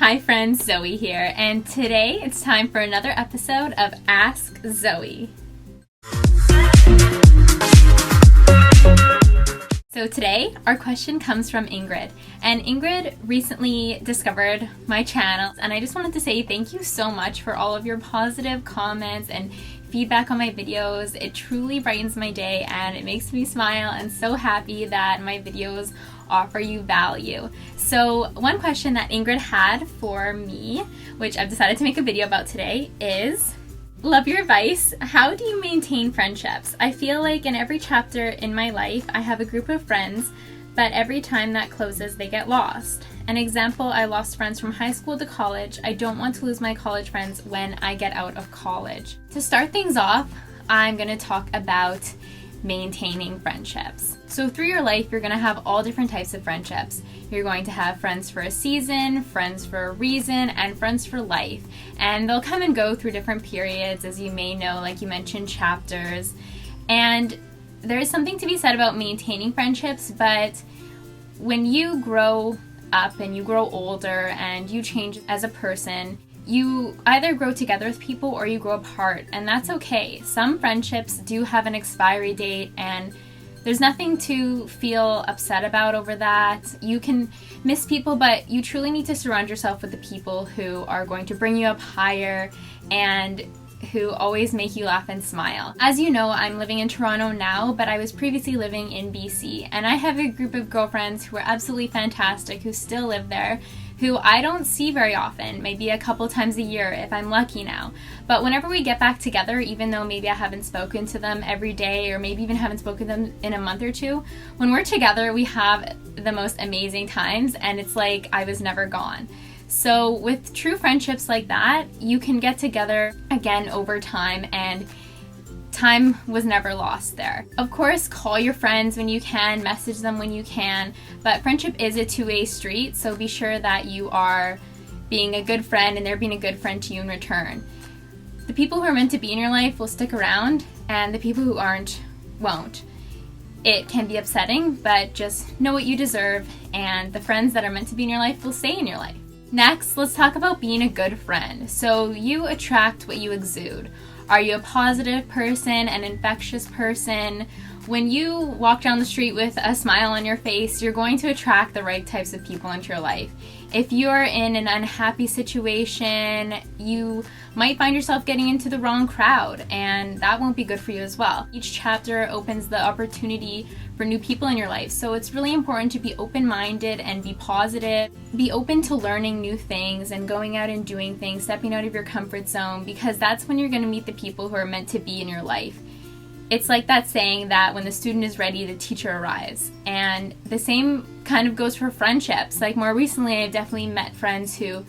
Hi friends, Zoe here, and today it's time for another episode of Ask Zoe. So today, our question comes from Ingrid, and Ingrid recently discovered my channel, and I just wanted to say thank you so much for all of your positive comments and feedback on my videos. It truly brightens my day and it makes me smile and so happy that my videos offer you value. So one question that Ingrid had for me, which I've decided to make a video about today, is love your advice. How do you maintain friendships? I feel like in every chapter in my life I have a group of friends, but every time that closes they get lost. An example, I lost friends from high school to college. I don't want to lose my college friends when I get out of college. To start things off, I'm going to talk about maintaining friendships. So through your life, you're going to have all different types of friendships. You're going to have friends for a season, friends for a reason, and friends for life. And they'll come and go through different periods, as you may know, like you mentioned, chapters. And there is something to be said about maintaining friendships, but when you grow up and you grow older and you change as a person, you either grow together with people or you grow apart, and that's okay. Some friendships do have an expiry date, and there's nothing to feel upset about over that. You can miss people, but you truly need to surround yourself with the people who are going to bring you up higher and who always make you laugh and smile. As you know, I'm living in Toronto now, but I was previously living in BC, and I have a group of girlfriends who are absolutely fantastic, who still live there, who I don't see very often, maybe a couple times a year if I'm lucky now. But whenever we get back together, even though maybe I haven't spoken to them every day or maybe even haven't spoken to them in a month or two, when we're together we have the most amazing times, and it's like I was never gone. So with true friendships like that, you can get together again over time, and time was never lost there. Of course, call your friends when you can, message them when you can, but friendship is a two-way street, so be sure that you are being a good friend and they're being a good friend to you in return. The people who are meant to be in your life will stick around, and the people who aren't won't. It can be upsetting, but just know what you deserve, and the friends that are meant to be in your life will stay in your life. Next, let's talk about being a good friend. So you attract what you exude. Are you a positive person, an infectious person? When you walk down the street with a smile on your face, you're going to attract the right types of people into your life. If you're in an unhappy situation, you might find yourself getting into the wrong crowd, and that won't be good for you as well. Each chapter opens the opportunity for new people in your life, so it's really important to be open-minded and be positive. Be open to learning new things and going out and doing things, stepping out of your comfort zone, because that's when you're going to meet the people who are meant to be in your life. It's like that saying that when the student is ready, the teacher arrives. And the same kind of goes for friendships. Like more recently, I've definitely met friends who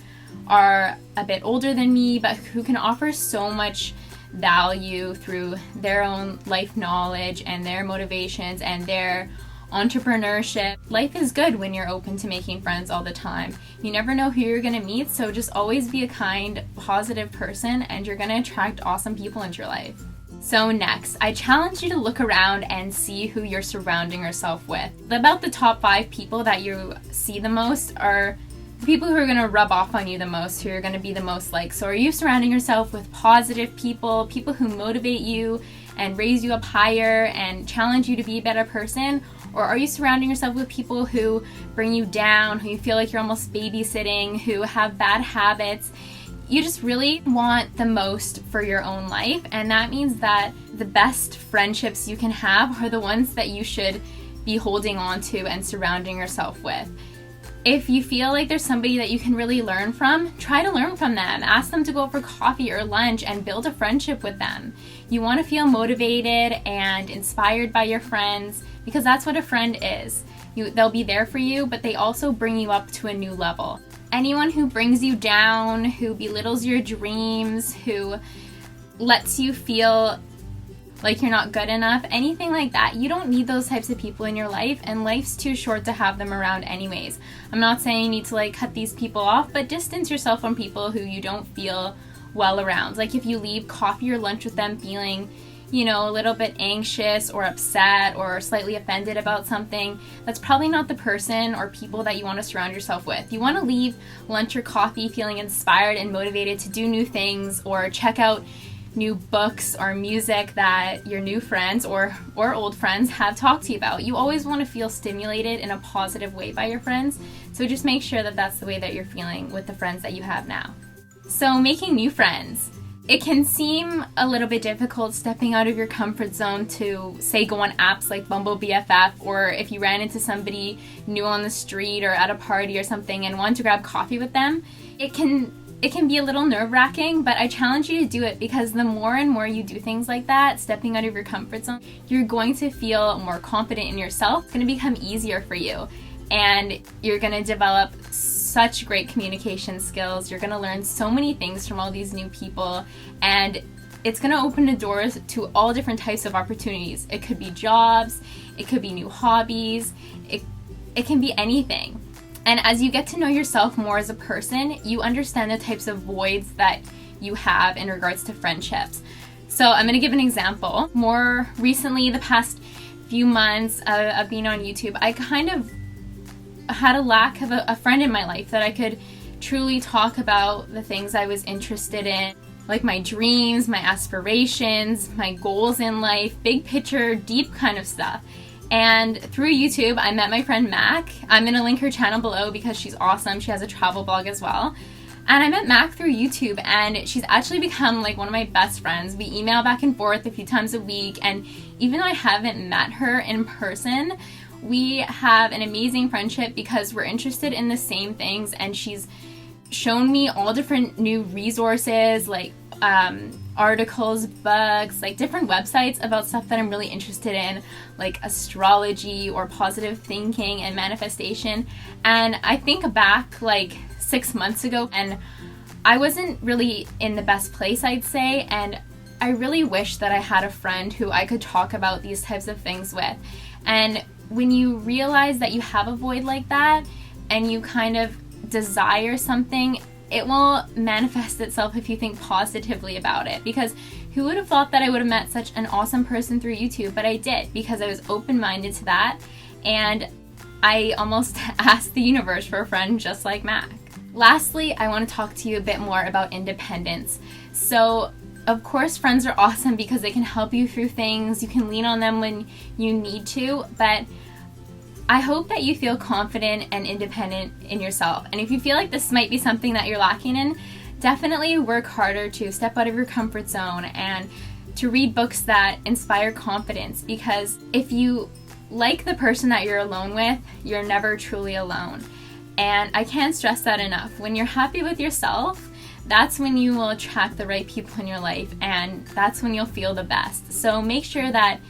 are a bit older than me, but who can offer so much value through their own life knowledge and their motivations and their entrepreneurship. Life is good when you're open to making friends all the time. You never know who you're going to meet, so just always be a kind, positive person, and you're going to attract awesome people into your life. So next, I challenge you to look around and see who you're surrounding yourself with. About the top 5 people that you see the most are the people who are going to rub off on you the most, who are going to be the most like. So are you surrounding yourself with positive people, people who motivate you and raise you up higher and challenge you to be a better person? Or are you surrounding yourself with people who bring you down, who you feel like you're almost babysitting, who have bad habits? You just really want the most for your own life, and that means that the best friendships you can have are the ones that you should be holding on to and surrounding yourself with. If you feel like there's somebody that you can really learn from, try to learn from them. Ask them to go for coffee or lunch and build a friendship with them. You want to feel motivated and inspired by your friends, because that's what a friend is. They'll be there for you, but they also bring you up to a new level. Anyone who brings you down, who belittles your dreams, who lets you feel like you're not good enough, anything like that, you don't need those types of people in your life, and life's too short to have them around anyways. I'm not saying you need to cut these people off, but distance yourself from people who you don't feel well around. Like if you leave coffee or lunch with them feeling you know, a little bit anxious or upset or slightly offended about something, that's probably not the person or people that you want to surround yourself with. You want to leave lunch or coffee feeling inspired and motivated to do new things or check out new books or music that your new friends or old friends have talked to you about. You always want to feel stimulated in a positive way by your friends, so just make sure that that's the way that you're feeling with the friends that you have now. So making new friends. It can seem a little bit difficult stepping out of your comfort zone to, say, go on apps like Bumble BFF, or if you ran into somebody new on the street or at a party or something and want to grab coffee with them. It can be a little nerve-wracking, but I challenge you to do it, because the more and more you do things like that, stepping out of your comfort zone, you're going to feel more confident in yourself. It's going to become easier for you, and you're going to develop such great communication skills. You're going to learn so many things from all these new people, and it's going to open the doors to all different types of opportunities. It could be jobs, it could be new hobbies, it can be anything. And as you get to know yourself more as a person, you understand the types of voids that you have in regards to friendships. So I'm going to give an example. More recently, the past few months of being on YouTube, I kind of had a lack of a friend in my life that I could truly talk about the things I was interested in, like my dreams, my aspirations, my goals in life, big picture, deep kind of stuff. And through YouTube, I met my friend Mac. I'm going to link her channel below because she's awesome. She has a travel blog as well. And I met Mac through YouTube, and she's actually become like one of my best friends. We email back and forth a few times a week, and even though I haven't met her in person, we have an amazing friendship because we're interested in the same things, and she's shown me all different new resources, like articles, books, like different websites about stuff that I'm really interested in, like astrology or positive thinking and manifestation. And I think back like 6 months ago, and I wasn't really in the best place, I'd say, and I really wish that I had a friend who I could talk about these types of things with. And when you realize that you have a void like that and you kind of desire something, it will manifest itself if you think positively about it. Because who would have thought that I would have met such an awesome person through YouTube? But I did, because I was open-minded to that, and I almost asked the universe for a friend just like Mac. Lastly, I want to talk to you a bit more about independence. So, of course, friends are awesome because they can help you through things. You can lean on them when you need to, but I hope that you feel confident and independent in yourself. And if you feel like this might be something that you're lacking in, definitely work harder to step out of your comfort zone and to read books that inspire confidence. Because if you like the person that you're alone with, you're never truly alone. And I can't stress that enough. When you're happy with yourself, that's when you will attract the right people in your life, and that's when you'll feel the best. So make sure that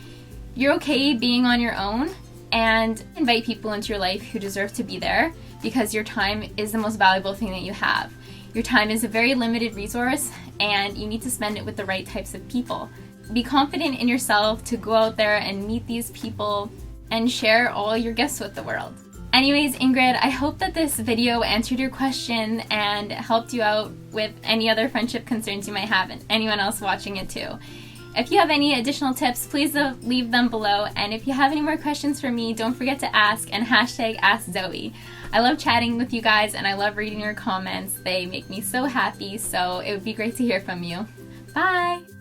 you're okay being on your own, and invite people into your life who deserve to be there, because your time is the most valuable thing that you have. Your time is a very limited resource, and you need to spend it with the right types of people. Be confident in yourself to go out there and meet these people and share all your gifts with the world. Anyways, Ingrid, I hope that this video answered your question and helped you out with any other friendship concerns you might have, and anyone else watching it too. If you have any additional tips, please leave them below. And if you have any more questions for me, don't forget to ask, and hashtag AskZoe. I love chatting with you guys, and I love reading your comments. They make me so happy, so it would be great to hear from you. Bye!